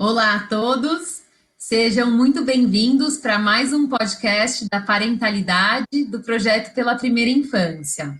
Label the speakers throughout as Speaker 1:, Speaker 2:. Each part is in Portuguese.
Speaker 1: Olá a todos, sejam muito bem-vindos para mais um podcast da parentalidade do Projeto pela Primeira Infância.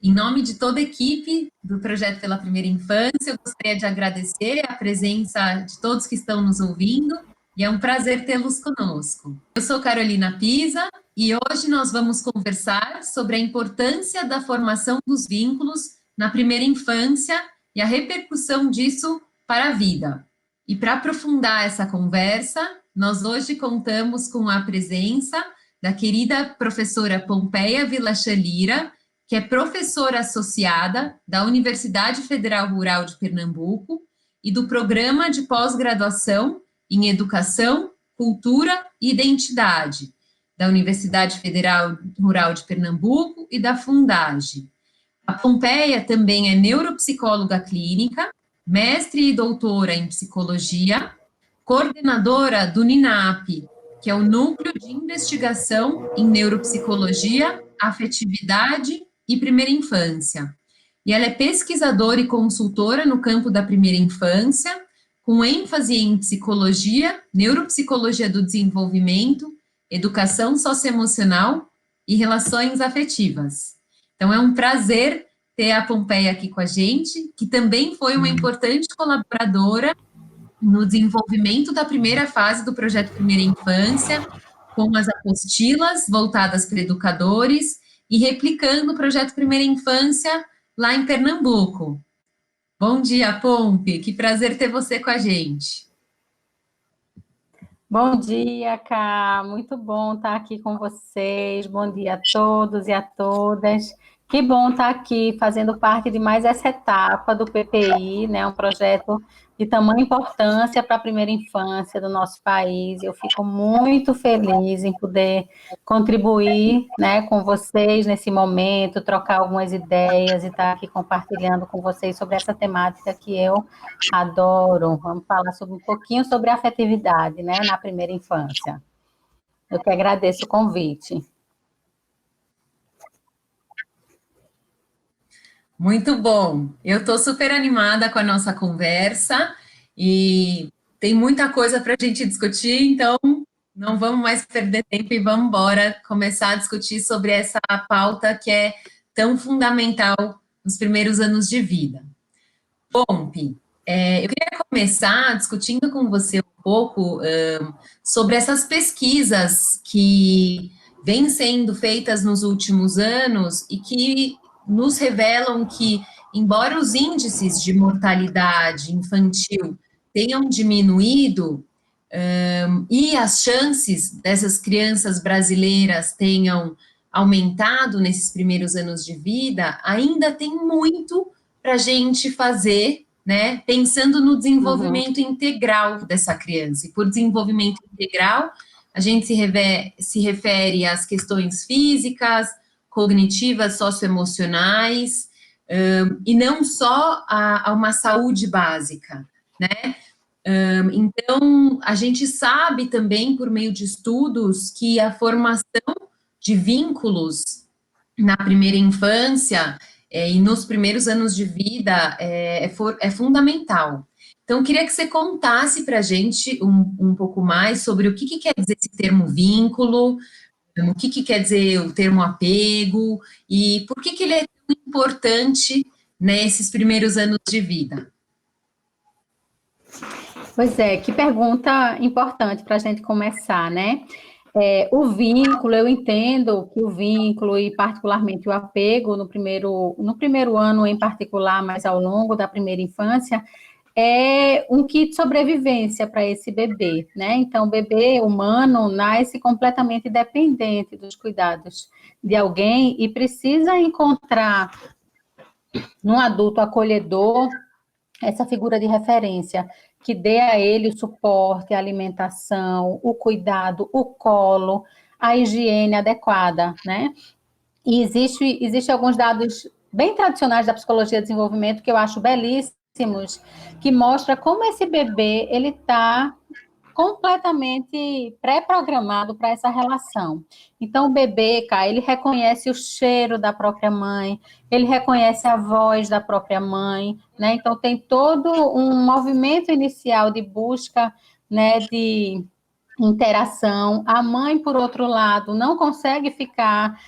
Speaker 1: Em nome de toda a equipe do Projeto pela Primeira Infância, eu gostaria de agradecer a presença de todos que estão nos ouvindo e é um prazer tê-los conosco. Eu sou Carolina Pisa e hoje nós vamos conversar sobre a importância da formação dos vínculos na primeira infância e a repercussão disso para a vida. E para aprofundar essa conversa, nós hoje contamos com a presença da querida professora Pompeia Vilachan Lira, que é professora associada da Universidade Federal Rural de Pernambuco e do Programa de Pós-Graduação em Educação, Cultura e Identidade, da Universidade Federal Rural de Pernambuco e da Fundage. A Pompeia também é neuropsicóloga clínica, mestre e doutora em psicologia, coordenadora do NINAP, que é o Núcleo de Investigação em Neuropsicologia, Afetividade e Primeira Infância. E ela é pesquisadora e consultora no campo da primeira infância, com ênfase em psicologia, neuropsicologia do desenvolvimento, educação socioemocional e relações afetivas. Então, é um prazer ter a Pompeia aqui com a gente, que também foi uma importante colaboradora no desenvolvimento da primeira fase do projeto Primeira Infância, com as apostilas voltadas para educadores e replicando o projeto Primeira Infância lá em Pernambuco. Bom dia, Pompe, que prazer ter você com a gente.
Speaker 2: Bom dia, Cá, muito bom estar aqui com vocês, bom dia a todos e a todas. Que bom estar aqui fazendo parte de mais essa etapa do PPI, né? Um projeto de tamanha importância para a primeira infância do nosso país. Eu fico muito feliz em poder contribuir, né, com vocês nesse momento, trocar algumas ideias e estar aqui compartilhando com vocês sobre essa temática que eu adoro. Vamos falar sobre um pouquinho sobre a afetividade, né, na primeira infância. Eu que agradeço o convite.
Speaker 1: Muito bom. Eu estou super animada com a nossa conversa e tem muita coisa para a gente discutir, então não vamos mais perder tempo e vamos embora começar a discutir sobre essa pauta que é tão fundamental nos primeiros anos de vida. Pompe, eu queria começar discutindo com você um pouco sobre essas pesquisas que vêm sendo feitas nos últimos anos e que nos revelam que, embora os índices de mortalidade infantil tenham diminuído, e as chances dessas crianças brasileiras tenham aumentado nesses primeiros anos de vida, ainda tem muito para a gente fazer, né, pensando no desenvolvimento integral dessa criança. E por desenvolvimento integral, a gente se refere às questões físicas, cognitivas, socioemocionais, e não só a uma saúde básica, né? Então, a gente sabe também, por meio de estudos, que a formação de vínculos na primeira infância e nos primeiros anos de vida é fundamental. Então, queria que você contasse para a gente um pouco mais sobre o que quer dizer esse termo vínculo, o que quer dizer o termo apego, e por que ele é tão importante nesses primeiros anos de vida.
Speaker 2: Pois é, que pergunta importante para a gente começar, né? O vínculo, eu entendo que o vínculo e particularmente o apego no primeiro ano em particular, mas ao longo da primeira infância, é um kit de sobrevivência para esse bebê, né? Então, o bebê humano nasce completamente dependente dos cuidados de alguém e precisa encontrar num adulto acolhedor essa figura de referência que dê a ele o suporte, a alimentação, o cuidado, o colo, a higiene adequada, né? E existe alguns dados bem tradicionais da psicologia de desenvolvimento que eu acho belíssimos, que mostra como esse bebê, ele está completamente pré-programado para essa relação. Então, o bebê, Kai, ele reconhece o cheiro da própria mãe, ele reconhece a voz da própria mãe, né? Então, tem todo um movimento inicial de busca, né, de interação. A mãe, por outro lado, não consegue ficar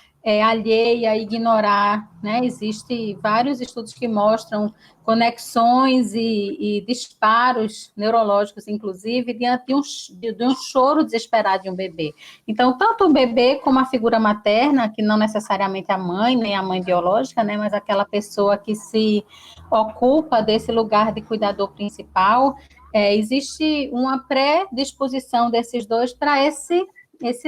Speaker 2: alheia, ignorar, né? Existem vários estudos que mostram conexões e disparos neurológicos, inclusive, diante de um choro desesperado de um bebê. Então, tanto o bebê como a figura materna, que não necessariamente a mãe, nem a mãe biológica, né, mas aquela pessoa que se ocupa desse lugar de cuidador principal, existe uma predisposição desses dois para esse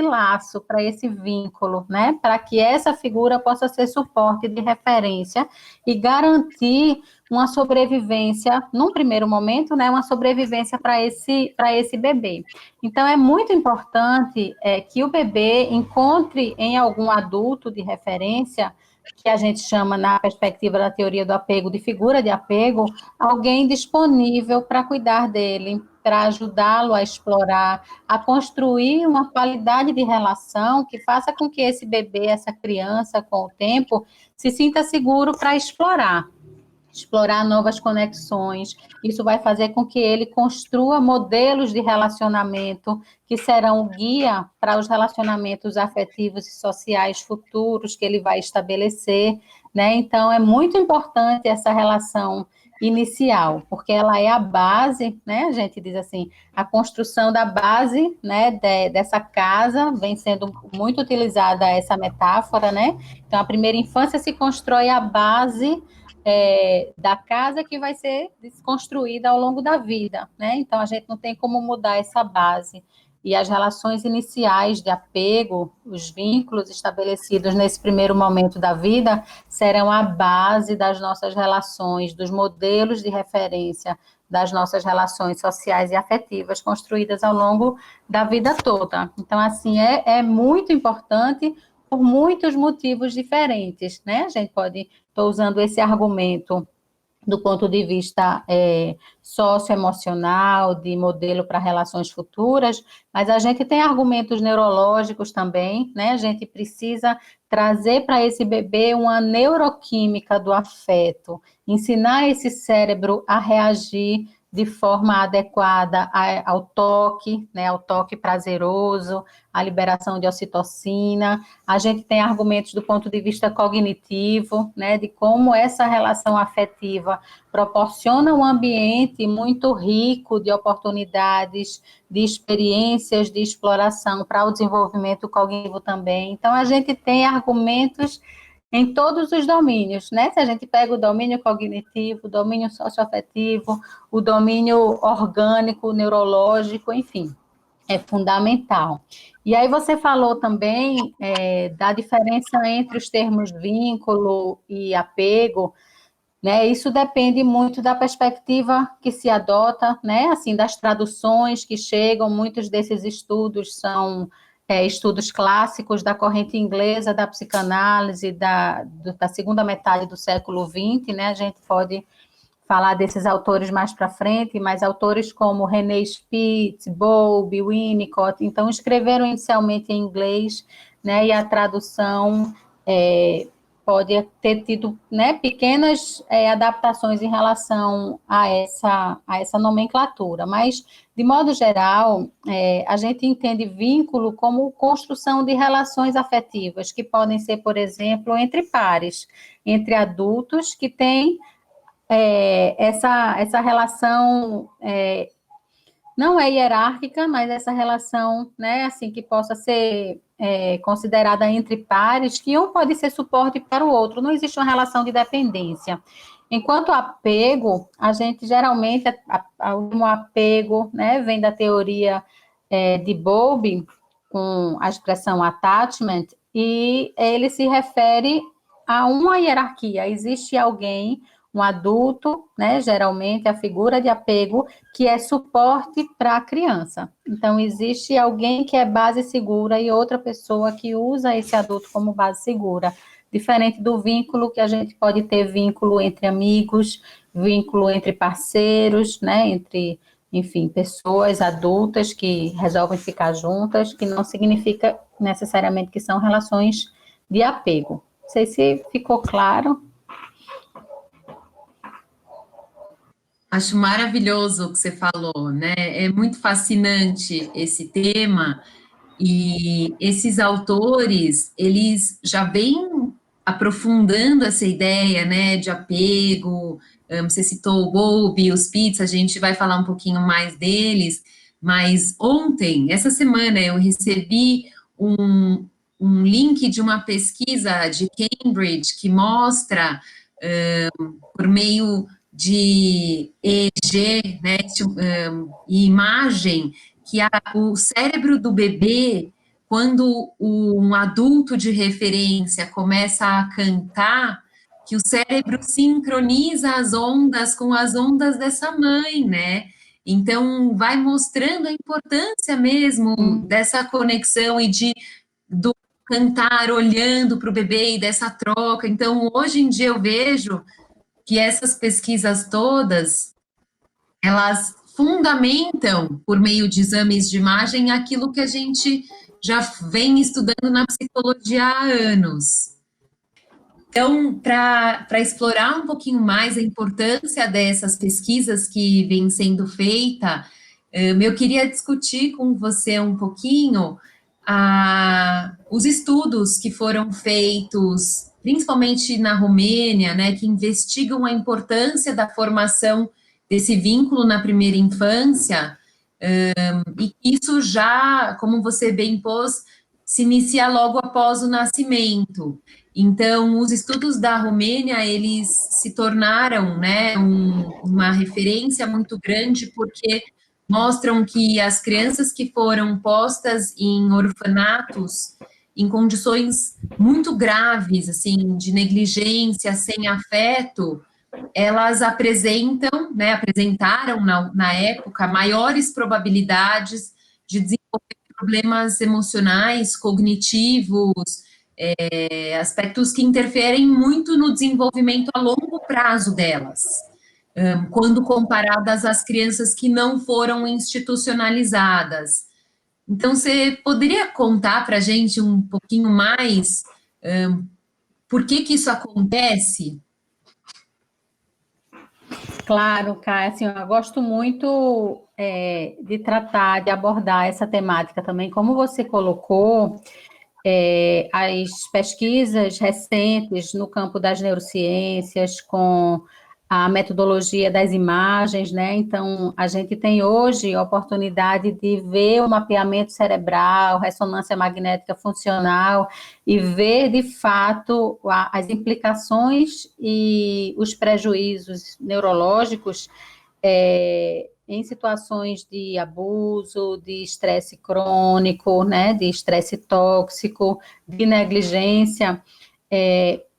Speaker 2: laço, para esse vínculo, né? Para que essa figura possa ser suporte de referência e garantir uma sobrevivência, num primeiro momento, né? Uma sobrevivência para esse bebê. Então, é muito importante que o bebê encontre em algum adulto de referência, que a gente chama, na perspectiva da teoria do apego, de figura de apego, alguém disponível para cuidar dele, para ajudá-lo a explorar, a construir uma qualidade de relação que faça com que esse bebê, essa criança, com o tempo, se sinta seguro para explorar novas conexões. Isso vai fazer com que ele construa modelos de relacionamento que serão o guia para os relacionamentos afetivos e sociais futuros que ele vai estabelecer, né? Então, é muito importante essa relação inicial, porque ela é a base, né? A gente diz assim, a construção da base, né, dessa casa, vem sendo muito utilizada essa metáfora, né? Então, a primeira infância se constrói a base da casa que vai ser desconstruída ao longo da vida, né? Então, a gente não tem como mudar essa base. E as relações iniciais de apego, os vínculos estabelecidos nesse primeiro momento da vida, serão a base das nossas relações, dos modelos de referência das nossas relações sociais e afetivas construídas ao longo da vida toda. Então, assim, é muito importante por muitos motivos diferentes, né? A gente pode, estou usando esse argumento do ponto de vista socioemocional, de modelo para relações futuras, mas a gente tem argumentos neurológicos também, né? A gente precisa trazer para esse bebê uma neuroquímica do afeto, ensinar esse cérebro a reagir de forma adequada ao toque, né, ao toque prazeroso, à liberação de ocitocina. A gente tem argumentos do ponto de vista cognitivo, né, de como essa relação afetiva proporciona um ambiente muito rico de oportunidades, de experiências de exploração para o desenvolvimento cognitivo também. Então, a gente tem argumentos em todos os domínios, né? Se a gente pega o domínio cognitivo, o domínio socioafetivo, o domínio orgânico, neurológico, enfim, é fundamental. E aí você falou também da diferença entre os termos vínculo e apego, né? Isso depende muito da perspectiva que se adota, né? Assim, das traduções que chegam, muitos desses estudos são estudos clássicos da corrente inglesa da psicanálise da segunda metade do século XX, né? A gente pode falar desses autores mais para frente, mas autores como René Spitz, Bowlby, Winnicott, então escreveram inicialmente em inglês, né? E a tradução pode ter tido, né, pequenas adaptações em relação a essa nomenclatura, mas, de modo geral, a gente entende vínculo como construção de relações afetivas, que podem ser, por exemplo, entre pares, entre adultos que têm essa relação não é hierárquica, mas essa relação, né, assim, que possa ser considerada entre pares, que um pode ser suporte para o outro, não existe uma relação de dependência. Enquanto apego, a gente geralmente, o apego, né, vem da teoria de Bowlby, com a expressão attachment, e ele se refere a uma hierarquia, existe alguém, um adulto, né, geralmente a figura de apego, que é suporte para a criança. Então, existe alguém que é base segura e outra pessoa que usa esse adulto como base segura. Diferente do vínculo, que a gente pode ter vínculo entre amigos, vínculo entre parceiros, né, entre enfim, pessoas adultas que resolvem ficar juntas, que não significa necessariamente que são relações de apego. Não sei se ficou claro.
Speaker 1: Acho maravilhoso o que você falou, né? É muito fascinante esse tema e esses autores, eles já vêm aprofundando essa ideia, né, de apego. Você citou o Bowlby, os Spitz, a gente vai falar um pouquinho mais deles, mas ontem, essa semana, eu recebi um, um link de uma pesquisa de Cambridge que mostra, por meio de EEG, né, e imagem, que o cérebro do bebê, quando um adulto de referência começa a cantar, que o cérebro sincroniza as ondas com as ondas dessa mãe, né? Então, vai mostrando a importância mesmo dessa conexão e do cantar olhando para o bebê e dessa troca. Então, hoje em dia eu vejo que essas pesquisas todas, elas fundamentam, por meio de exames de imagem, aquilo que a gente já vem estudando na psicologia há anos. Então, para explorar um pouquinho mais a importância dessas pesquisas que vêm sendo feitas, eu queria discutir com você um pouquinho os estudos que foram feitos, principalmente na Romênia, né, que investigam a importância da formação desse vínculo na primeira infância, e isso já, como você bem pôs, se inicia logo após o nascimento. Então, os estudos da Romênia, eles se tornaram, né, uma referência muito grande, porque mostram que as crianças que foram postas em orfanatos, em condições muito graves, assim, de negligência, sem afeto, elas apresentam, né, apresentaram na época maiores probabilidades de desenvolver problemas emocionais, cognitivos, aspectos que interferem muito no desenvolvimento a longo prazo delas, quando comparadas às crianças que não foram institucionalizadas. Então, você poderia contar para a gente um pouquinho mais, por que isso acontece?
Speaker 2: Claro, Kai, assim, eu gosto muito de tratar, de abordar essa temática também. Como você colocou, as pesquisas recentes no campo das neurociências, com a metodologia das imagens, né? Então, a gente tem hoje a oportunidade de ver o mapeamento cerebral, ressonância magnética funcional e ver, de fato, as implicações e os prejuízos neurológicos em situações de abuso, de estresse crônico, né, de estresse tóxico, de negligência,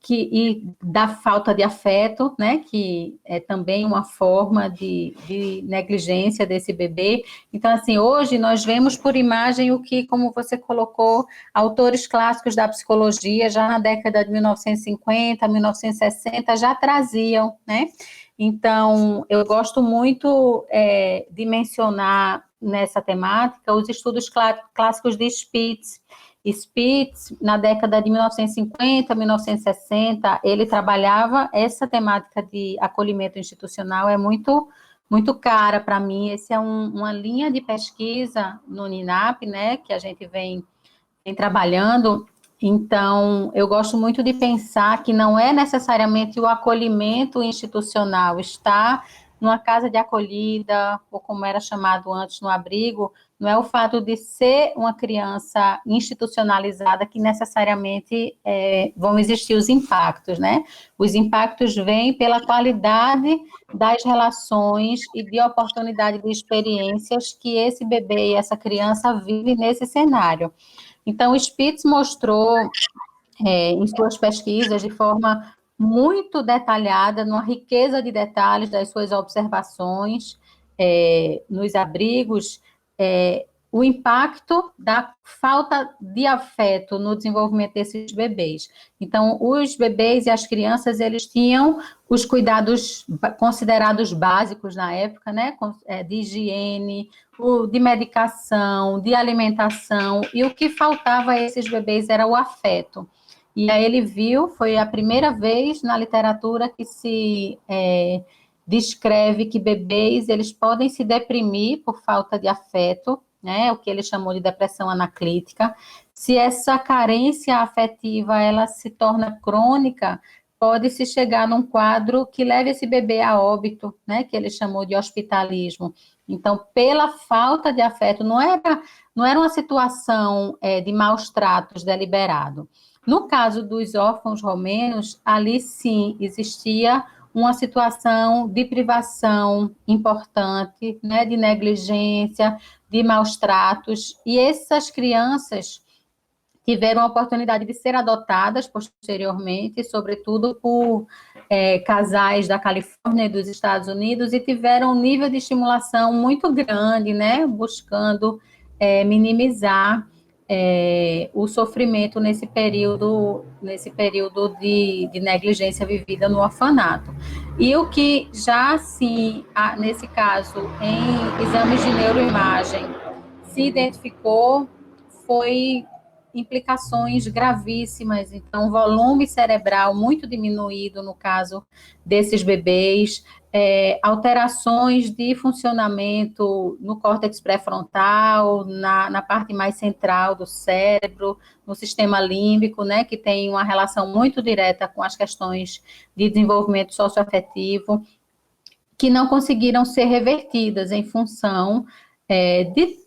Speaker 2: e da falta de afeto, né, que é também uma forma de negligência desse bebê. Então, assim, hoje nós vemos por imagem o que, como você colocou, autores clássicos da psicologia, já na década de 1950, 1960, já traziam, né? Então, eu gosto muito de mencionar nessa temática os estudos clássicos de Spitz. Spitz, na década de 1950, 1960, ele trabalhava essa temática de acolhimento institucional, é muito, muito cara para mim. Essa é uma linha de pesquisa no NINAP, né, que a gente vem trabalhando. Então, eu gosto muito de pensar que não é necessariamente o acolhimento institucional, estar numa casa de acolhida, ou como era chamado antes, no abrigo, não é o fato de ser uma criança institucionalizada que necessariamente vão existir os impactos, né? Os impactos vêm pela qualidade das relações e de oportunidade de experiências que esse bebê e essa criança vive nesse cenário. Então, o Spitz mostrou em suas pesquisas de forma muito detalhada, numa riqueza de detalhes das suas observações nos abrigos, o impacto da falta de afeto no desenvolvimento desses bebês. Então, os bebês e as crianças, eles tinham os cuidados considerados básicos na época, né, de higiene, de medicação, de alimentação, e o que faltava a esses bebês era o afeto. E aí ele viu, foi a primeira vez na literatura que se descreve que bebês, eles podem se deprimir por falta de afeto, né, o que ele chamou de depressão anaclítica. Se essa carência afetiva, ela se torna crônica, pode-se chegar num quadro que leve esse bebê a óbito, né, que ele chamou de hospitalismo. Então, pela falta de afeto, não era uma situação de maus tratos deliberado. No caso dos órfãos romenos, ali sim existia uma situação de privação importante, né, de negligência, de maus tratos, e essas crianças tiveram a oportunidade de ser adotadas posteriormente, sobretudo por casais da Califórnia e dos Estados Unidos, e tiveram um nível de estimulação muito grande, né, buscando minimizar o sofrimento nesse período de negligência vivida no orfanato. E o que já, assim, nesse caso, em exames de neuroimagem, se identificou foi implicações gravíssimas, então, volume cerebral muito diminuído no caso desses bebês, alterações de funcionamento no córtex pré-frontal, na parte mais central do cérebro, no sistema límbico, né, que tem uma relação muito direta com as questões de desenvolvimento socioafetivo, que não conseguiram ser revertidas em função de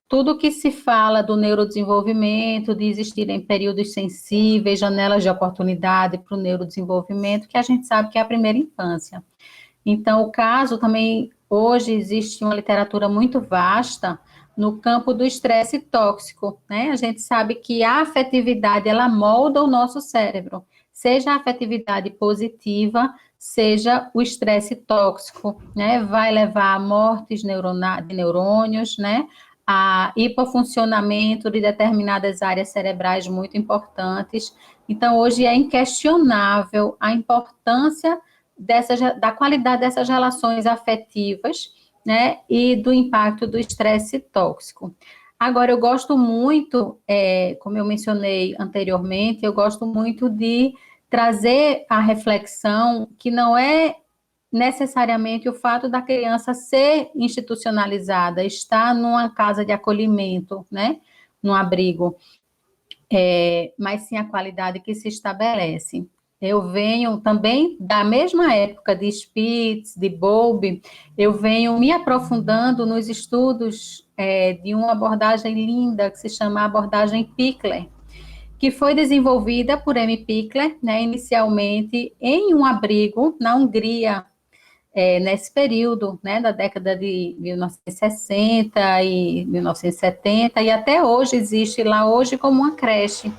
Speaker 2: tudo que se fala do neurodesenvolvimento, de existirem períodos sensíveis, janelas de oportunidade para o neurodesenvolvimento, que a gente sabe que é a primeira infância. Então, o caso também, hoje existe uma literatura muito vasta no campo do estresse tóxico, né? A gente sabe que a afetividade, ela molda o nosso cérebro, seja a afetividade positiva, seja o estresse tóxico, né? Vai levar a mortes de neurônios, né? A hipofuncionamento de determinadas áreas cerebrais muito importantes. Então, hoje é inquestionável a importância da qualidade dessas relações afetivas, né, e do impacto do estresse tóxico. Agora, eu gosto muito, como eu mencionei anteriormente, eu gosto muito de trazer a reflexão que não é necessariamente o fato da criança ser institucionalizada, estar numa casa de acolhimento, né, num abrigo, mas sim a qualidade que se estabelece. Eu venho também da mesma época de Spitz, de Bowlby, eu venho me aprofundando nos estudos de uma abordagem linda que se chama abordagem Pickler, que foi desenvolvida por M. Pickler, né, inicialmente em um abrigo na Hungria, nesse período, né, da década de 1960 e 1970, e até hoje existe lá hoje como uma creche.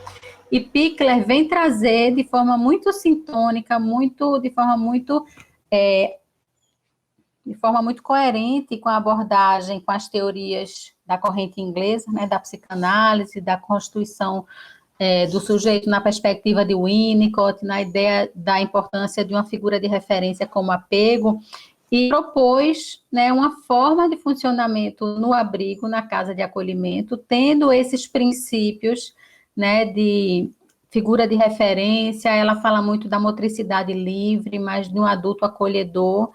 Speaker 2: E Pickler vem trazer de forma muito sintônica, de forma muito coerente com a abordagem, com as teorias da corrente inglesa, né, da psicanálise, da constituição do sujeito na perspectiva de Winnicott, na ideia da importância de uma figura de referência como apego, e propôs, né, uma forma de funcionamento no abrigo, na casa de acolhimento, tendo esses princípios, né, de figura de referência. Ela fala muito da motricidade livre, mas de um adulto acolhedor,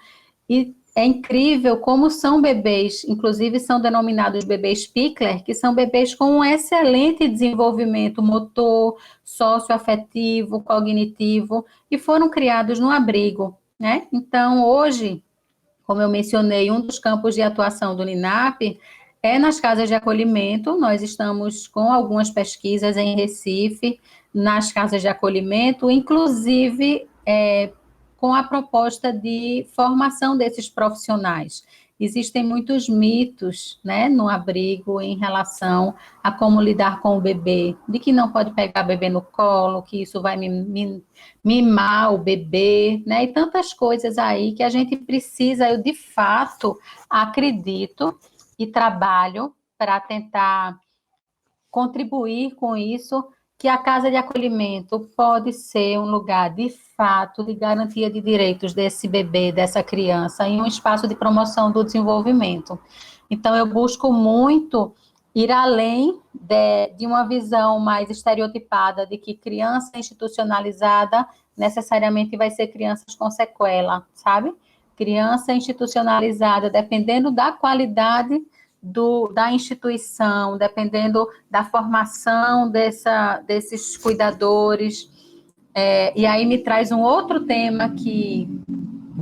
Speaker 2: e é incrível como são bebês, inclusive são denominados bebês Pickler, que são bebês com um excelente desenvolvimento motor, socioafetivo, cognitivo, e foram criados no abrigo, né? Então, hoje, como eu mencionei, um dos campos de atuação do NINAP é nas casas de acolhimento. Nós estamos com algumas pesquisas em Recife, nas casas de acolhimento, inclusive com a proposta de formação desses profissionais. Existem muitos mitos, né, no abrigo em relação a como lidar com o bebê, de que não pode pegar o bebê no colo, que isso vai mimar o bebê, né, e tantas coisas aí que a gente precisa, eu de fato acredito e trabalho para tentar contribuir com isso, que a casa de acolhimento pode ser um lugar, de fato, de garantia de direitos desse bebê, dessa criança, em um espaço de promoção do desenvolvimento. Então, eu busco muito ir além de uma visão mais estereotipada de que criança institucionalizada necessariamente vai ser crianças com sequela, sabe? Criança institucionalizada, dependendo da qualidade da instituição, dependendo da formação desses cuidadores. E aí me traz um outro tema que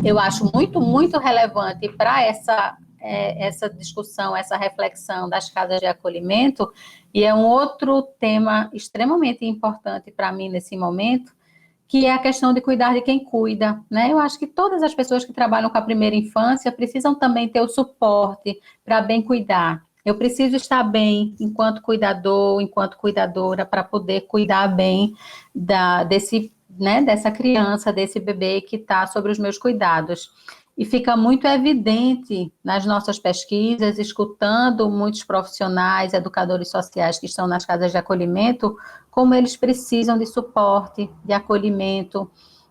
Speaker 2: eu acho muito, muito relevante para essa discussão, essa reflexão das casas de acolhimento, e é um outro tema extremamente importante para mim nesse momento, que é a questão de cuidar de quem cuida, né? Eu acho que todas as pessoas que trabalham com a primeira infância precisam também ter o suporte para bem cuidar. Eu preciso estar bem enquanto cuidador, enquanto cuidadora, para poder cuidar bem dessa criança, desse bebê que está sobre os meus cuidados. E fica muito evidente nas nossas pesquisas, escutando muitos profissionais, educadores sociais que estão nas casas de acolhimento, como eles precisam de suporte, de acolhimento,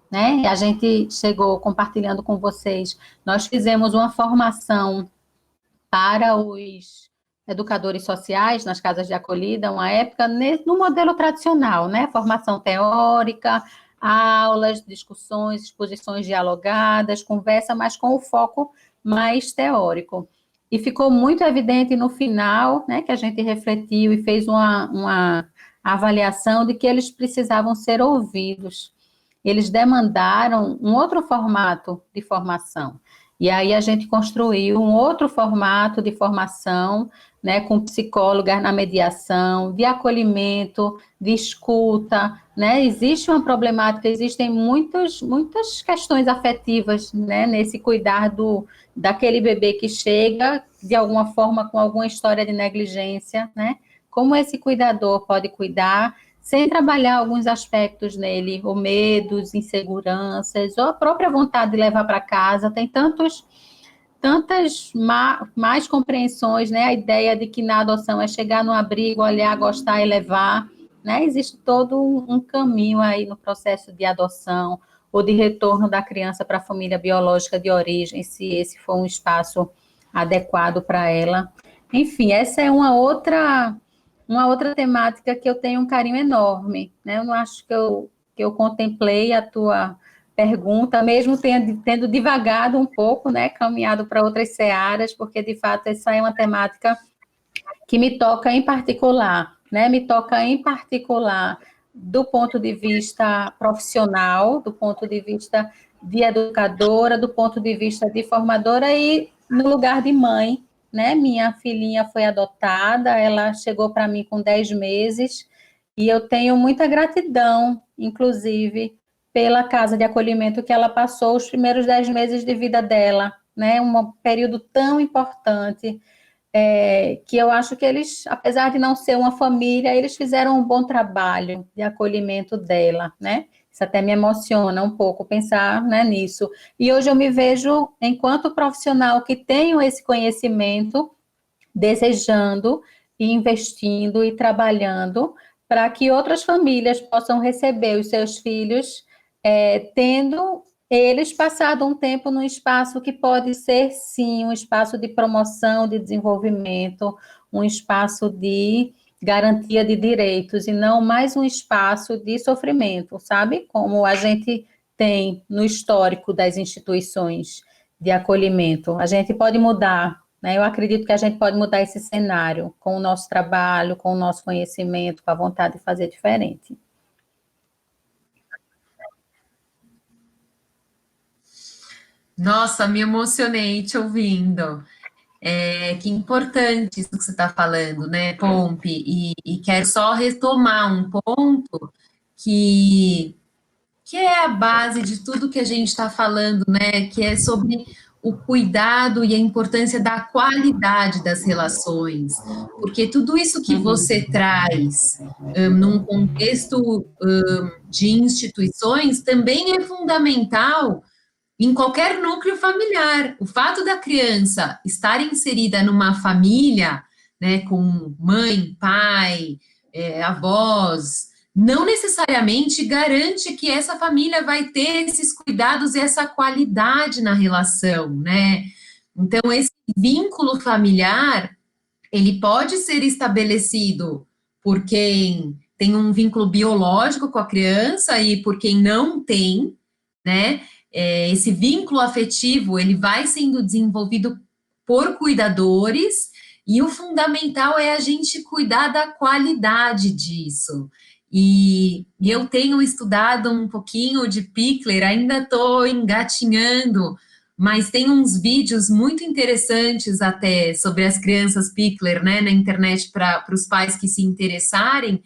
Speaker 2: né? A gente chegou compartilhando com vocês, nós fizemos uma formação para os educadores sociais nas casas de acolhida, uma época no modelo tradicional, né? Formação teórica, aulas, discussões, exposições dialogadas, conversa, mas com o foco mais teórico. E ficou muito evidente no final, né, que a gente refletiu e fez uma avaliação de que eles precisavam ser ouvidos. Eles demandaram um outro formato de formação. E aí a gente construiu um outro formato de formação, né, com psicólogas na mediação, de acolhimento, de escuta, né? Existe uma problemática, existem muitas questões afetivas, né, nesse cuidar daquele bebê que chega, de alguma forma, com alguma história de negligência, né? Como esse cuidador pode cuidar sem trabalhar alguns aspectos nele, ou medos, inseguranças, ou a própria vontade de levar para casa. Tem tantas mais compreensões, né? A ideia de que na adoção é chegar no abrigo, olhar, gostar e levar, né? Existe todo um caminho aí no processo de adoção ou de retorno da criança para a família biológica de origem, se esse for um espaço adequado para ela. Enfim, essa é uma outra temática que eu tenho um carinho enorme, né? Eu não acho que eu contemplei a tua pergunta, mesmo tendo divagado um pouco, né? Caminhado para outras searas, porque, de fato, essa é uma temática que me toca em particular, né? Me toca em particular do ponto de vista profissional, do ponto de vista de educadora, do ponto de vista de formadora e no lugar de mãe, né? Minha filhinha foi adotada, ela chegou para mim com 10 meses e eu tenho muita gratidão, inclusive, pela casa de acolhimento que ela passou os primeiros 10 meses de vida dela, né? Um período tão importante, que eu acho que eles, apesar de não ser uma família, eles fizeram um bom trabalho de acolhimento dela, né? Isso até me emociona um pouco pensar, né, nisso. E hoje eu me vejo, enquanto profissional que tenho esse conhecimento, desejando e investindo e trabalhando para que outras famílias possam receber os seus filhos, tendo eles passado um tempo num espaço que pode ser, sim, um espaço de promoção, de desenvolvimento, um espaço de garantia de direitos, e não mais um espaço de sofrimento, sabe? Como a gente tem no histórico das instituições de acolhimento. A gente pode mudar, né? Eu acredito que a gente pode mudar esse cenário com o nosso trabalho, com o nosso conhecimento, com a vontade de fazer diferente.
Speaker 1: Nossa, me emocionei te ouvindo. Que importante isso que você está falando, né, Pompe? E quero só retomar um ponto que, que é a base de tudo que a gente está falando, né? Que é sobre o cuidado e a importância da qualidade das relações, porque tudo isso que você traz num contexto de instituições também é fundamental em qualquer núcleo familiar. O fato da criança estar inserida numa família né, com mãe, pai, avós, não necessariamente garante que essa família vai ter esses cuidados e essa qualidade na relação, né? Então, esse vínculo familiar, ele pode ser estabelecido por quem tem um vínculo biológico com a criança e por quem não tem, né? Esse vínculo afetivo, ele vai sendo desenvolvido por cuidadores, e o fundamental é a gente cuidar da qualidade disso. E eu tenho estudado um pouquinho de Pickler, ainda estou engatinhando, mas tem uns vídeos muito interessantes até sobre as crianças Pickler, né, na internet para os pais que se interessarem,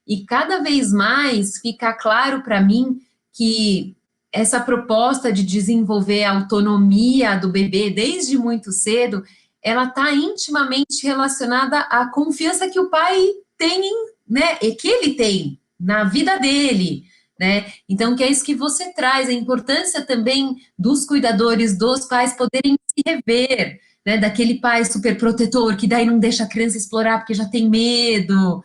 Speaker 1: e cada vez mais fica claro para mim que essa proposta de desenvolver a autonomia do bebê desde muito cedo, ela está intimamente relacionada à confiança que o pai tem, né, e que ele tem na vida dele, né? Então, que é isso que você traz, a importância também dos cuidadores, dos pais poderem se rever, né? Daquele pai super protetor, que daí não deixa a criança explorar porque já tem medo.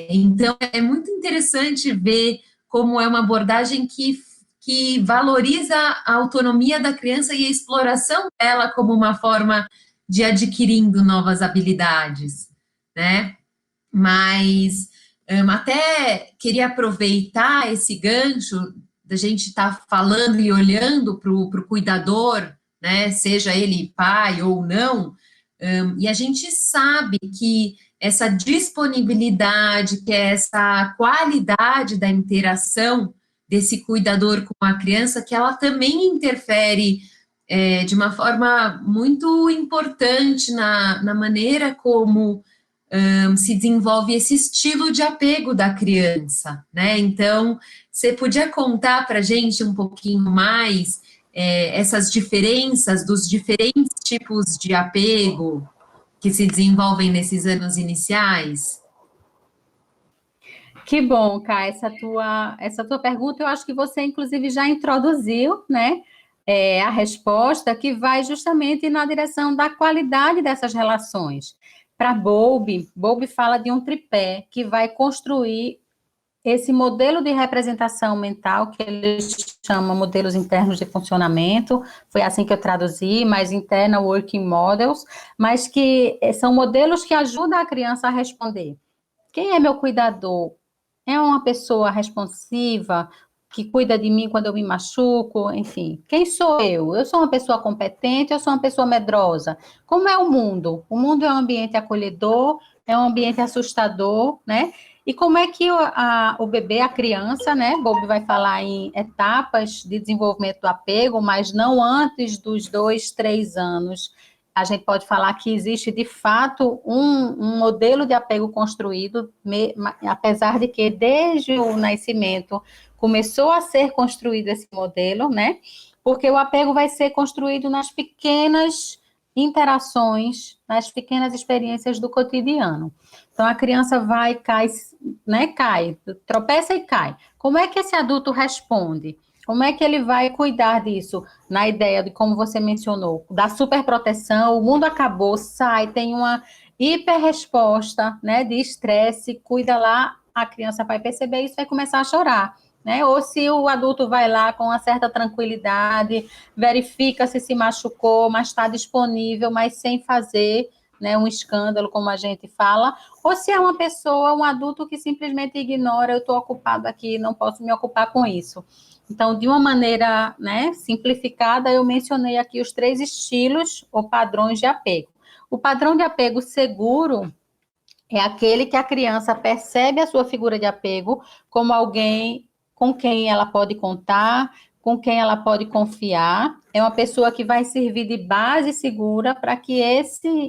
Speaker 1: Então, é muito interessante ver como é uma abordagem que valoriza a autonomia da criança e a exploração dela como uma forma de adquirindo novas habilidades, né? Mas até queria aproveitar esse gancho da gente estar falando e olhando para o cuidador, né? Seja ele pai ou não, e a gente sabe que essa disponibilidade, que é essa qualidade da interação desse cuidador com a criança, que ela também interfere de uma forma muito importante na maneira como se desenvolve esse estilo de apego da criança, né? Então, você podia contar para a gente um pouquinho mais essas diferenças dos diferentes tipos de apego que se desenvolvem nesses anos iniciais?
Speaker 2: Que bom, Kai, essa tua pergunta, eu acho que você, inclusive, já introduziu, né, a resposta que vai justamente na direção da qualidade dessas relações. Para Bowlby fala de um tripé que vai construir esse modelo de representação mental, que eles chamam modelos internos de funcionamento, foi assim que eu traduzi, mas internal working models, mas que são modelos que ajudam a criança a responder. Quem é meu cuidador? É uma pessoa responsiva, que cuida de mim quando eu me machuco, enfim. Quem sou eu? Eu sou uma pessoa competente, eu sou uma pessoa medrosa. Como é o mundo? O mundo é um ambiente acolhedor, é um ambiente assustador, né? E como é que o bebê, a criança, né? Bob vai falar em etapas de desenvolvimento do apego, mas não antes dos 2, 3 anos. A gente pode falar que existe, de fato, um modelo de apego construído, apesar de que, desde o nascimento, começou a ser construído esse modelo, né? Porque o apego vai ser construído nas pequenas interações, nas pequenas experiências do cotidiano. Então, a criança vai, cai, né? Cai, tropeça e cai. Como é que esse adulto responde? Como é que ele vai cuidar disso? Na ideia de, como você mencionou, da superproteção, o mundo acabou, sai, tem uma hiperresposta, né, de estresse, cuida lá, a criança vai perceber isso e vai começar a chorar, né? Ou se o adulto vai lá com uma certa tranquilidade, verifica se machucou, mas está disponível, mas sem fazer, né, um escândalo, como a gente fala, ou se é uma pessoa, um adulto que simplesmente ignora, eu estou ocupado aqui, não posso me ocupar com isso. Então, de uma maneira, né, simplificada, eu mencionei aqui os 3 estilos ou padrões de apego. O padrão de apego seguro é aquele que a criança percebe a sua figura de apego como alguém com quem ela pode contar, com quem ela pode confiar. É uma pessoa que vai servir de base segura para que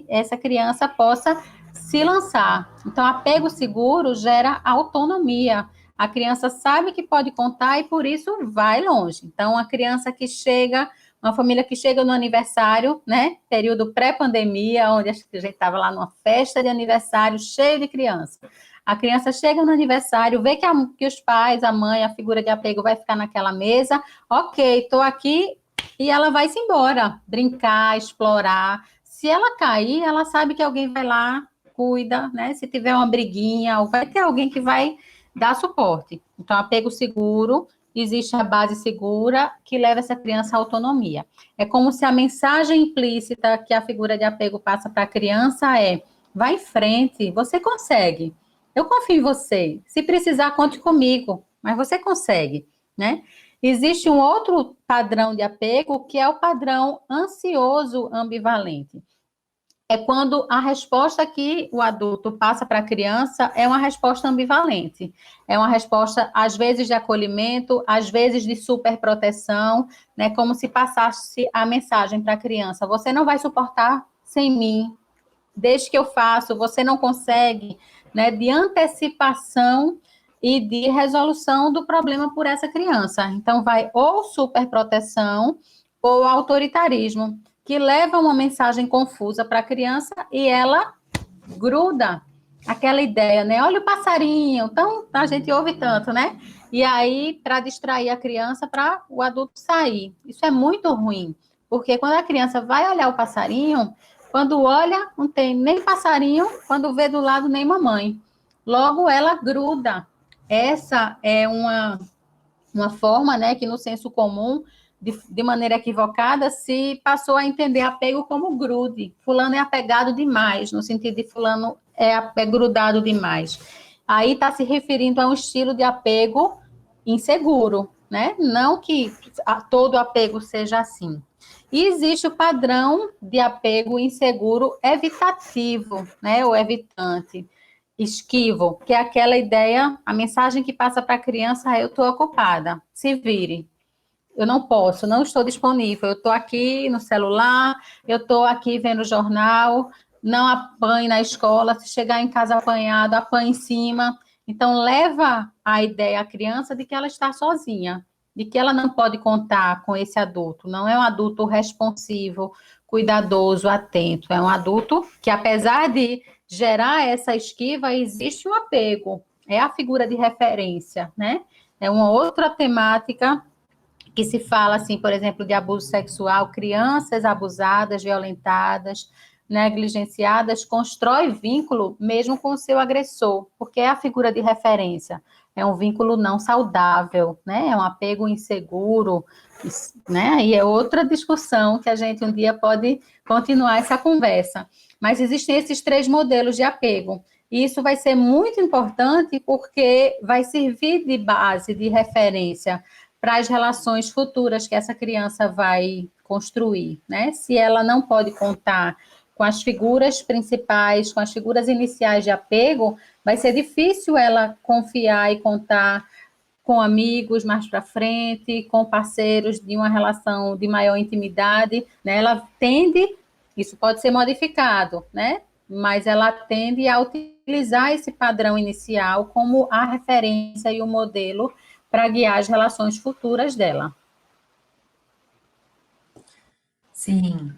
Speaker 2: essa criança possa se lançar. Então, apego seguro gera autonomia. A criança sabe que pode contar e, por isso, vai longe. Então, a criança que chega, uma família que chega no aniversário, né? Período pré-pandemia, onde a gente estava lá numa festa de aniversário cheio de criança. A criança chega no aniversário, vê que os pais, a mãe, a figura de apego vai ficar naquela mesa. Ok, estou aqui, e ela vai se embora, brincar, explorar. Se ela cair, ela sabe que alguém vai lá cuida, né? Se tiver uma briguinha, vai ter alguém que vai dar suporte. Então, apego seguro, existe a base segura que leva essa criança à autonomia. É como se a mensagem implícita que a figura de apego passa para a criança é: vai em frente, você consegue. Eu confio em você. Se precisar, conte comigo, mas você consegue, né? Existe um outro padrão de apego, que é o padrão ansioso ambivalente. É quando a resposta que o adulto passa para a criança é uma resposta ambivalente. É uma resposta, às vezes, de acolhimento, às vezes de superproteção, né? Como se passasse a mensagem para a criança: você não vai suportar sem mim, desde que eu faço, você não consegue, né? De antecipação e de resolução do problema por essa criança. Então, vai ou superproteção ou autoritarismo, que leva uma mensagem confusa para a criança e ela gruda aquela ideia, né? Olha o passarinho, então a gente ouve tanto, né? E aí, para distrair a criança, para o adulto sair. Isso é muito ruim, porque quando a criança vai olhar o passarinho, quando olha, não tem nem passarinho, quando vê do lado, nem mamãe. Logo, ela gruda. Essa é uma forma, né, que no senso comum, de maneira equivocada, se passou a entender apego como grude. Fulano é apegado demais, no sentido de fulano é grudado demais. Aí está se referindo a um estilo de apego inseguro, né? Não que todo apego seja assim. E existe o padrão de apego inseguro evitativo, né, ou evitante, esquivo, que é aquela ideia, a mensagem que passa para a criança é: eu estou ocupada, se vire, eu não posso, não estou disponível, eu estou aqui no celular, eu estou aqui vendo o jornal, não apanhe na escola, se chegar em casa apanhado, apanhe em cima. Então, leva a ideia à criança de que ela está sozinha, de que ela não pode contar com esse adulto, não é um adulto responsivo, cuidadoso, atento, é um adulto que, apesar de gerar essa esquiva, existe um apego, é a figura de referência, né? É uma outra temática que se fala, assim, por exemplo, de abuso sexual, crianças abusadas, violentadas, negligenciadas, constrói vínculo mesmo com o seu agressor, porque é a figura de referência. É um vínculo não saudável, né? É um apego inseguro, né? E é outra discussão que a gente um dia pode continuar essa conversa. Mas existem esses 3 modelos de apego. E isso vai ser muito importante porque vai servir de base, de referência para as relações futuras que essa criança vai construir, né? Se ela não pode contar com as figuras principais, com as figuras iniciais de apego, vai ser difícil ela confiar e contar com amigos mais para frente, com parceiros de uma relação de maior intimidade, né? Ela tende, isso pode ser modificado, né? Mas ela tende a utilizar esse padrão inicial como a referência e o modelo para guiar as relações futuras dela.
Speaker 1: Sim.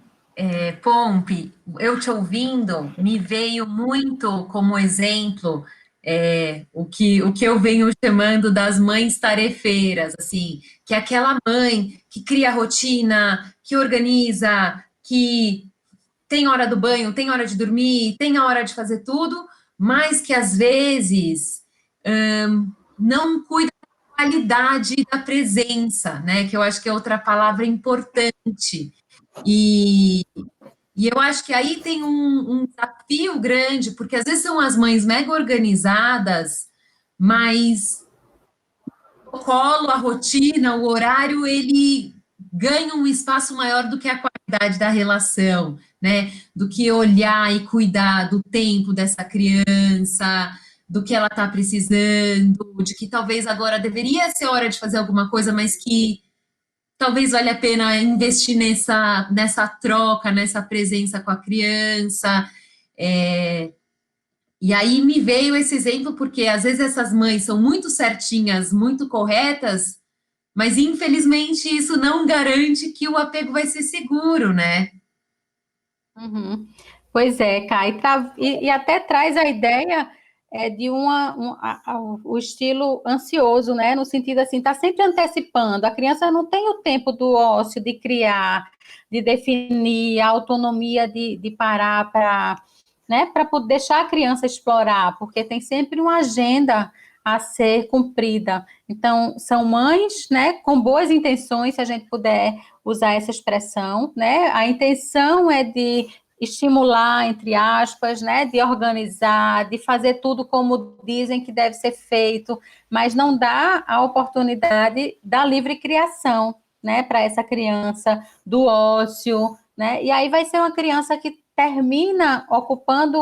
Speaker 1: Pompe, eu te ouvindo, me veio muito como exemplo o que eu venho chamando das mães tarefeiras, assim, que é aquela mãe que cria rotina, que organiza, que tem hora do banho, tem hora de dormir, tem a hora de fazer tudo, mas que às vezes não cuida da qualidade da presença, né? Que eu acho que é outra palavra importante. E, e eu acho que aí tem um desafio grande, porque às vezes são as mães mega organizadas, mas o colo, a rotina, o horário, ele ganha um espaço maior do que a qualidade da relação, né? Do que olhar e cuidar do tempo dessa criança, do que ela está precisando, de que talvez agora deveria ser hora de fazer alguma coisa, mas que talvez valha a pena investir nessa troca, nessa presença com a criança. E aí me veio esse exemplo, porque às vezes essas mães são muito certinhas, muito corretas, mas infelizmente isso não garante que o apego vai ser seguro, né?
Speaker 2: Uhum. Pois é, Kai, e até traz a ideia de o estilo ansioso, né? No sentido assim, está sempre antecipando. A criança não tem o tempo do ócio, de criar, de definir, a autonomia de parar para, né, para poder deixar a criança explorar, porque tem sempre uma agenda a ser cumprida. Então, são mães, né, com boas intenções, se a gente puder usar essa expressão, né, a intenção é de estimular, entre aspas, né, de organizar, de fazer tudo como dizem que deve ser feito, mas não dá a oportunidade da livre criação, né, para essa criança, do ócio, né, e aí vai ser uma criança que termina ocupando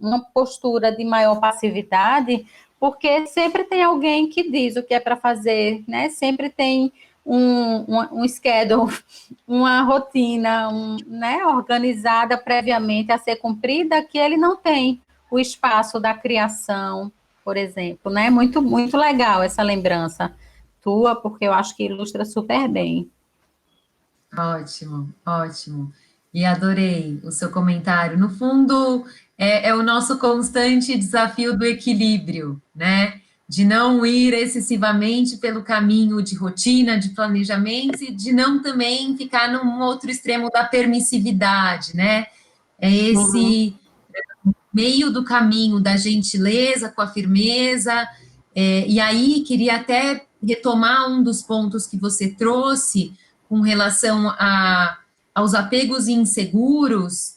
Speaker 2: uma postura de maior passividade, porque sempre tem alguém que diz o que é para fazer, né, sempre tem um schedule, uma rotina, né, organizada previamente a ser cumprida, que ele não tem o espaço da criação, por exemplo, né? Muito, muito legal essa lembrança tua, porque eu acho que ilustra super bem.
Speaker 1: Ótimo, ótimo. E adorei o seu comentário. No fundo, é o nosso constante desafio do equilíbrio, né? De não ir excessivamente pelo caminho de rotina, de planejamento, e de não também ficar num outro extremo da permissividade, né? É esse meio do caminho da gentileza com a firmeza. E aí, queria até retomar um dos pontos que você trouxe com relação aos apegos inseguros,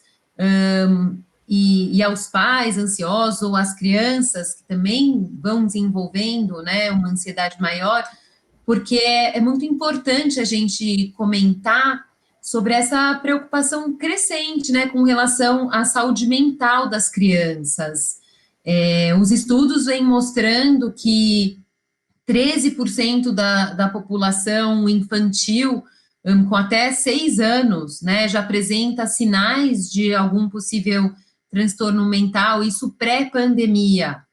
Speaker 1: e aos pais ansiosos, ou às crianças que também vão desenvolvendo, né, uma ansiedade maior, porque é muito importante a gente comentar sobre essa preocupação crescente, né, com relação à saúde mental das crianças. Os estudos vêm mostrando que 13% da população infantil, com até 6 anos, né, já apresenta sinais de algum possível transtorno mental, isso pré-pandemia.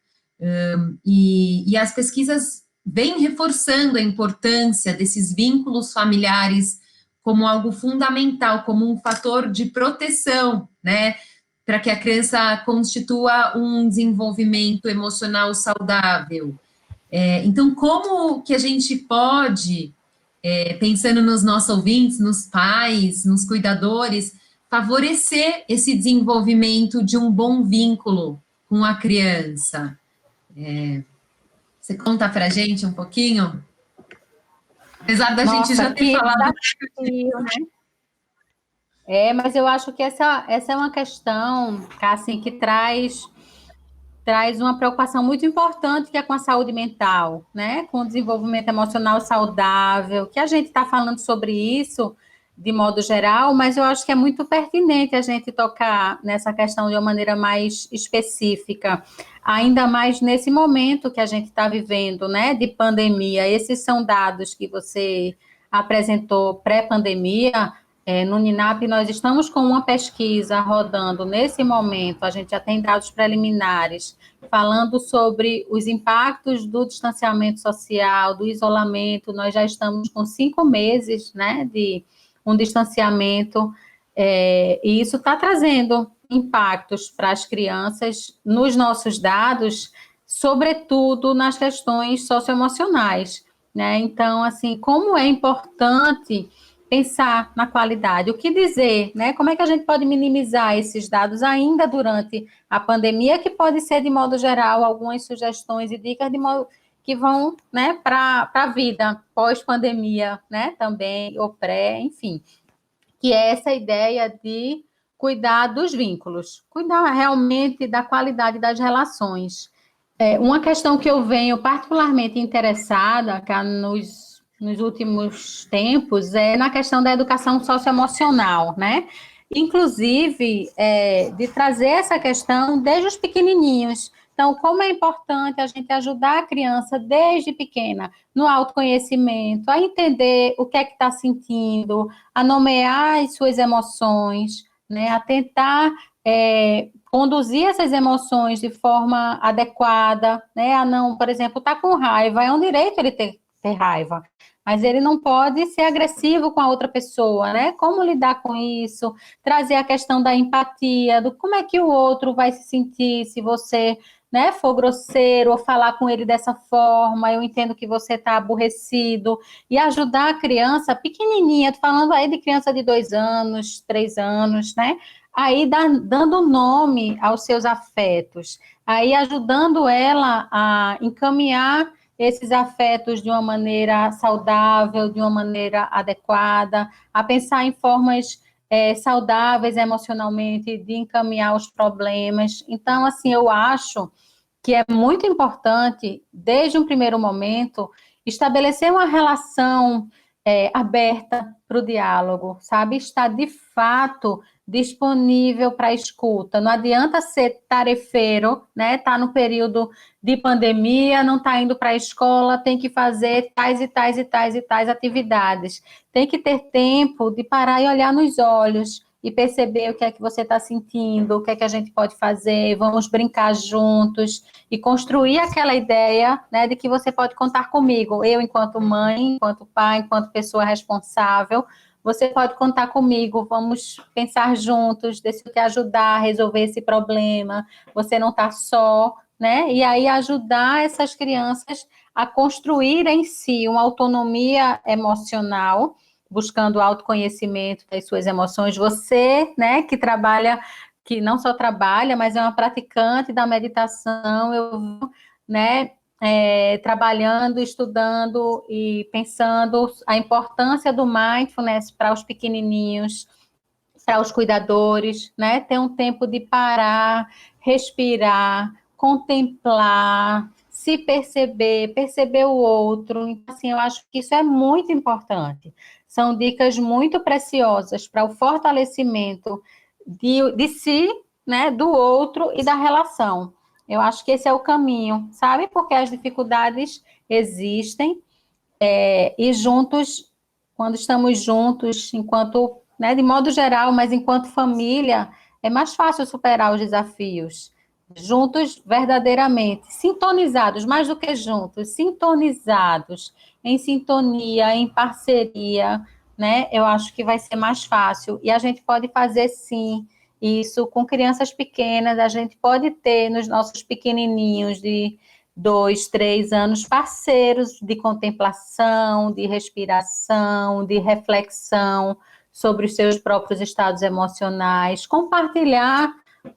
Speaker 1: E as pesquisas vêm reforçando a importância desses vínculos familiares como algo fundamental, como um fator de proteção, né, para que a criança constitua um desenvolvimento emocional saudável. Então, como que a gente pode, pensando nos nossos ouvintes, nos pais, nos cuidadores, favorecer esse desenvolvimento de um bom vínculo com a criança? Você conta para a gente um pouquinho? Apesar da gente já ter
Speaker 2: que
Speaker 1: falado.
Speaker 2: desafio, né? Mas eu acho que essa é uma questão, assim, que traz uma preocupação muito importante, que é com a saúde mental, né? Com o desenvolvimento emocional saudável, que a gente está falando sobre isso de modo geral, mas eu acho que é muito pertinente a gente tocar nessa questão de uma maneira mais específica, ainda mais nesse momento que a gente está vivendo, né? De pandemia. Esses são dados que você apresentou pré-pandemia. No NINAP, nós estamos com uma pesquisa rodando nesse momento, a gente já tem dados preliminares, falando sobre os impactos do distanciamento social, do isolamento. Nós já estamos com 5 meses, né, de um distanciamento, e isso está trazendo impactos para as crianças nos nossos dados, sobretudo nas questões socioemocionais, né? Então, assim, como é importante pensar na qualidade. O que dizer, né? Como é que a gente pode minimizar esses dados ainda durante a pandemia, que pode ser, de modo geral, algumas sugestões e dicas de modo que vão, né, para a vida pós-pandemia, né, também, ou pré, enfim, que é essa ideia de cuidar dos vínculos, cuidar realmente da qualidade das relações. Uma questão que eu venho particularmente interessada, cá nos últimos tempos, é na questão da educação socioemocional, né? Inclusive, de trazer essa questão desde os pequenininhos. Então, como é importante a gente ajudar a criança desde pequena no autoconhecimento, a entender o que é que está sentindo, a nomear as suas emoções, né? A tentar conduzir essas emoções de forma adequada, né? A não, por exemplo, estar com raiva, é um direito ele ter raiva, mas ele não pode ser agressivo com a outra pessoa, né? Como lidar com isso? Trazer a questão da empatia, do como é que o outro vai se sentir se você né, for grosseiro ou falar com ele dessa forma, eu entendo que você está aborrecido, e ajudar a criança pequenininha, tô falando aí de criança de 2 anos, 3 anos, né, aí dando nome aos seus afetos, aí ajudando ela a encaminhar esses afetos de uma maneira saudável, de uma maneira adequada, a pensar em formas saudáveis emocionalmente, de encaminhar os problemas. Então, assim, eu acho que é muito importante, desde um primeiro momento, estabelecer uma relação aberta para o diálogo, sabe? Estar de fato disponível para a escuta. Não adianta ser tarefeiro, né? Tá no período de pandemia, não está indo para a escola, tem que fazer tais e tais e tais e tais atividades. Tem que ter tempo de parar e olhar nos olhos e perceber o que é que você está sentindo, o que é que a gente pode fazer, vamos brincar juntos e construir aquela ideia, né, de que você pode contar comigo. Eu, enquanto mãe, enquanto pai, enquanto pessoa responsável, você pode contar comigo, vamos pensar juntos, deixa eu te ajudar a resolver esse problema, você não está só, né? E aí ajudar essas crianças a construir em si uma autonomia emocional, buscando autoconhecimento das suas emoções. Você, né, que trabalha, que não só trabalha, mas é uma praticante da meditação, né, trabalhando, estudando e pensando a importância do mindfulness para os pequenininhos, para os cuidadores, né, ter um tempo de parar, respirar, contemplar, se perceber, perceber o outro. Então, assim, eu acho que isso é muito importante. São dicas muito preciosas para o fortalecimento de si, né, do outro e da relação. Eu acho que esse é o caminho, sabe? Porque as dificuldades existem, e juntos, quando estamos juntos, enquanto, né, de modo geral, mas enquanto família, é mais fácil superar os desafios. Juntos, verdadeiramente, sintonizados, mais do que juntos, sintonizados, em sintonia, em parceria, né? Eu acho que vai ser mais fácil. E a gente pode fazer, sim, isso com crianças pequenas, a gente pode ter nos nossos pequenininhos de 2, 3 anos, parceiros de contemplação, de respiração, de reflexão sobre os seus próprios estados emocionais, compartilhar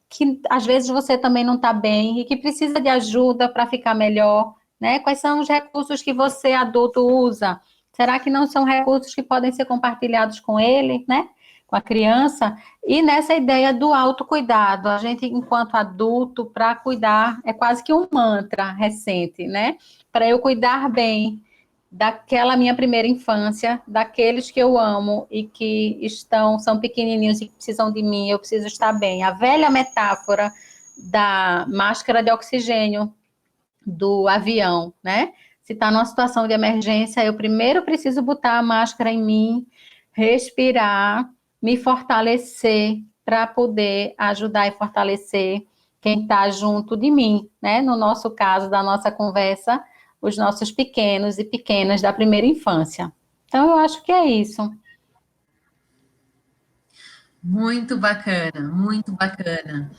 Speaker 2: que às vezes você também não está bem e que precisa de ajuda para ficar melhor, né? Quais são os recursos que você, adulto, usa? Será que não são recursos que podem ser compartilhados com ele, né? Com a criança? E nessa ideia do autocuidado, a gente, enquanto adulto, para cuidar, é quase que um mantra recente, né? Para eu cuidar bem daquela minha primeira infância, daqueles que eu amo e que são pequenininhos e precisam de mim, eu preciso estar bem. A velha metáfora da máscara de oxigênio do avião, né? Se está numa situação de emergência, eu primeiro preciso botar a máscara em mim, respirar, me fortalecer para poder ajudar e fortalecer quem está junto de mim, né? No nosso caso, da nossa conversa, os nossos pequenos e pequenas da primeira infância. Então, eu acho que é isso.
Speaker 1: Muito bacana, muito bacana.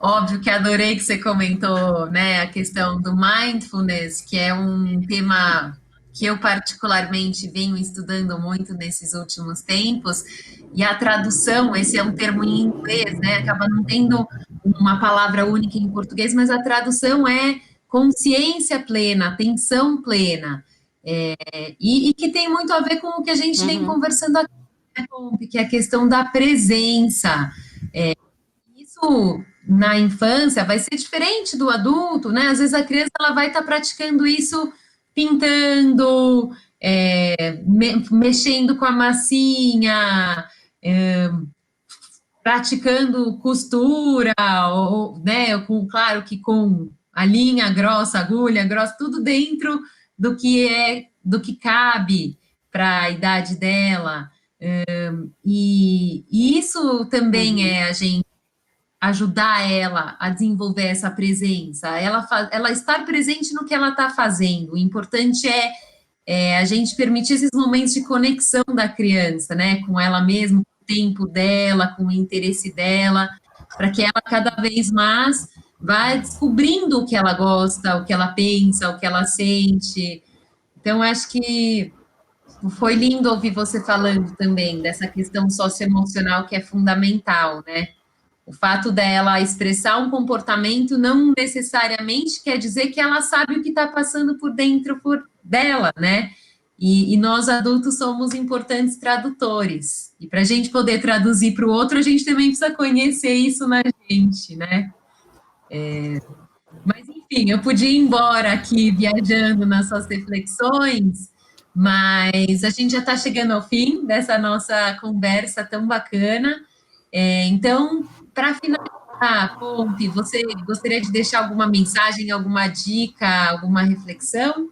Speaker 1: Óbvio que adorei que você comentou, né, a questão do mindfulness, que é um tema que eu particularmente venho estudando muito nesses últimos tempos, e a tradução, esse é um termo em inglês, né, acaba não tendo uma palavra única em português, mas a tradução é consciência plena, atenção plena, e que tem muito a ver com o que a gente vem conversando aqui, né, que é a questão da presença. Isso na infância vai ser diferente do adulto, né? Às vezes a criança ela vai estar praticando isso pintando, mexendo com a massinha, praticando costura, ou, né? Claro que com a linha grossa, agulha grossa, tudo dentro do que cabe para a idade dela. E isso também é a gente ajudar ela a desenvolver essa presença, ela estar presente no que ela está fazendo. O importante é a gente permitir esses momentos de conexão da criança, né, com ela mesma, com o tempo dela, com o interesse dela, para que ela cada vez mais vai descobrindo o que ela gosta, o que ela pensa, o que ela sente. Então, acho que foi lindo ouvir você falando também dessa questão socioemocional que é fundamental, né? O fato dela expressar um comportamento não necessariamente quer dizer que ela sabe o que está passando por dentro dela, né? E nós adultos somos importantes tradutores. E para a gente poder traduzir para o outro, a gente também precisa conhecer isso na gente, né? Mas, enfim, eu podia ir embora aqui viajando nas suas reflexões, mas a gente já está chegando ao fim dessa nossa conversa tão bacana. Então, para finalizar, Pompe, você gostaria de deixar alguma mensagem, alguma dica, alguma reflexão?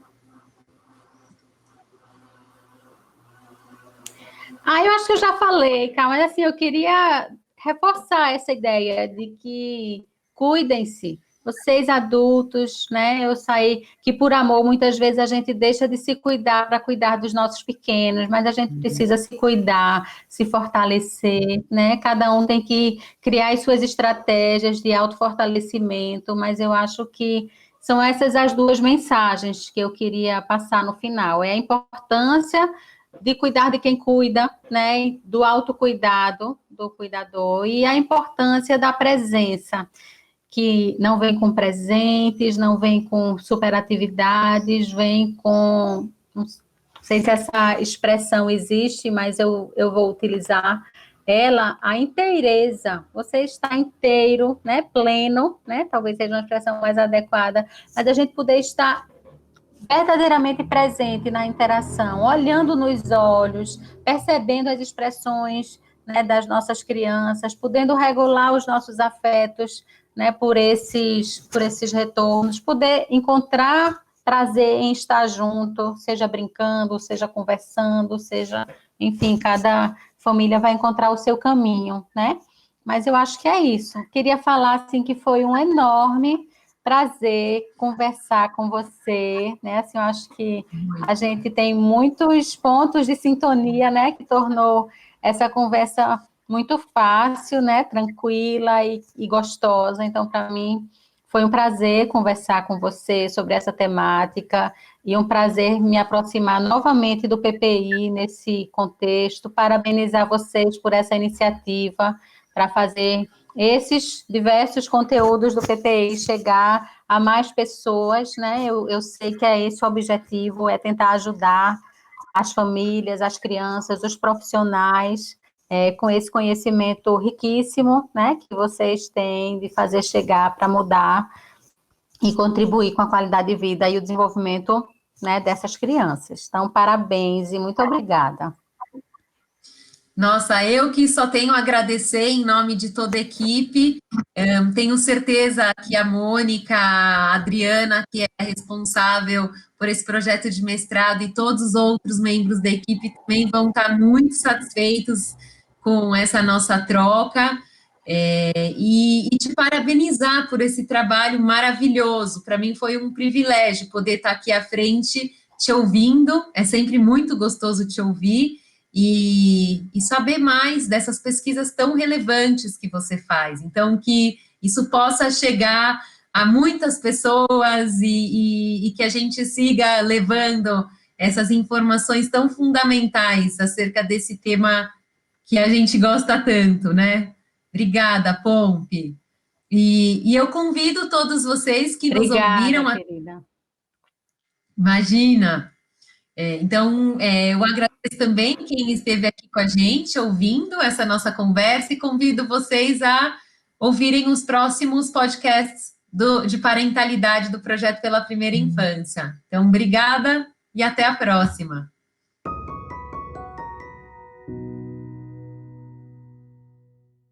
Speaker 2: Eu acho que eu já falei, Cá, mas assim, eu queria reforçar essa ideia de que cuidem-se, vocês adultos, né? Eu saí que por amor muitas vezes a gente deixa de se cuidar para cuidar dos nossos pequenos, mas a gente precisa se cuidar, se fortalecer, né? Cada um tem que criar as suas estratégias de autofortalecimento, mas eu acho que são essas as duas mensagens que eu queria passar no final. É a importância de cuidar de quem cuida, né, do autocuidado do cuidador e a importância da presença, que não vem com presentes, não vem com superatividades, vem com, não sei se essa expressão existe, mas eu vou utilizar ela, a inteireza. Você está inteiro, né, pleno, né, talvez seja uma expressão mais adequada, mas a gente poder estar verdadeiramente presente na interação, olhando nos olhos, percebendo as expressões, né, das nossas crianças, podendo regular os nossos afetos, né, por esses retornos, poder encontrar prazer em estar junto, seja brincando, seja conversando, seja, enfim, cada família vai encontrar o seu caminho, né? Mas eu acho que é isso. Queria falar, assim, que foi um enorme prazer conversar com você, né? Assim, eu acho que a gente tem muitos pontos de sintonia, né? Que tornou essa conversa muito fácil, né? Tranquila e gostosa. Então, para mim, foi um prazer conversar com você sobre essa temática e um prazer me aproximar novamente do PPI nesse contexto. Parabenizar vocês por essa iniciativa para fazer esses diversos conteúdos do PPI chegar a mais pessoas, né? Eu sei que é esse o objetivo, é tentar ajudar as famílias, as crianças, os profissionais, com esse conhecimento riquíssimo, né? Que vocês têm de fazer chegar para mudar e contribuir com a qualidade de vida e o desenvolvimento, né, dessas crianças. Então, parabéns e muito obrigada.
Speaker 1: Nossa, eu que só tenho a agradecer em nome de toda a equipe. Tenho certeza que a Mônica, a Adriana, que é responsável por esse projeto de mestrado, e todos os outros membros da equipe também vão estar muito satisfeitos com essa nossa troca. E te parabenizar por esse trabalho maravilhoso. Para mim foi um privilégio poder estar aqui à frente te ouvindo. É sempre muito gostoso te ouvir. E saber mais dessas pesquisas tão relevantes que você faz. Então, que isso possa chegar a muitas pessoas e que a gente siga levando essas informações tão fundamentais acerca desse tema que a gente gosta tanto, né? Obrigada, Pompe. E eu convido todos vocês que nos ouviram.
Speaker 2: Querida.
Speaker 1: Imagina! Então, eu agradeço também quem esteve aqui com a gente, ouvindo essa nossa conversa, e convido vocês a ouvirem os próximos podcasts de parentalidade do Projeto pela Primeira Infância. Então, obrigada e até a próxima.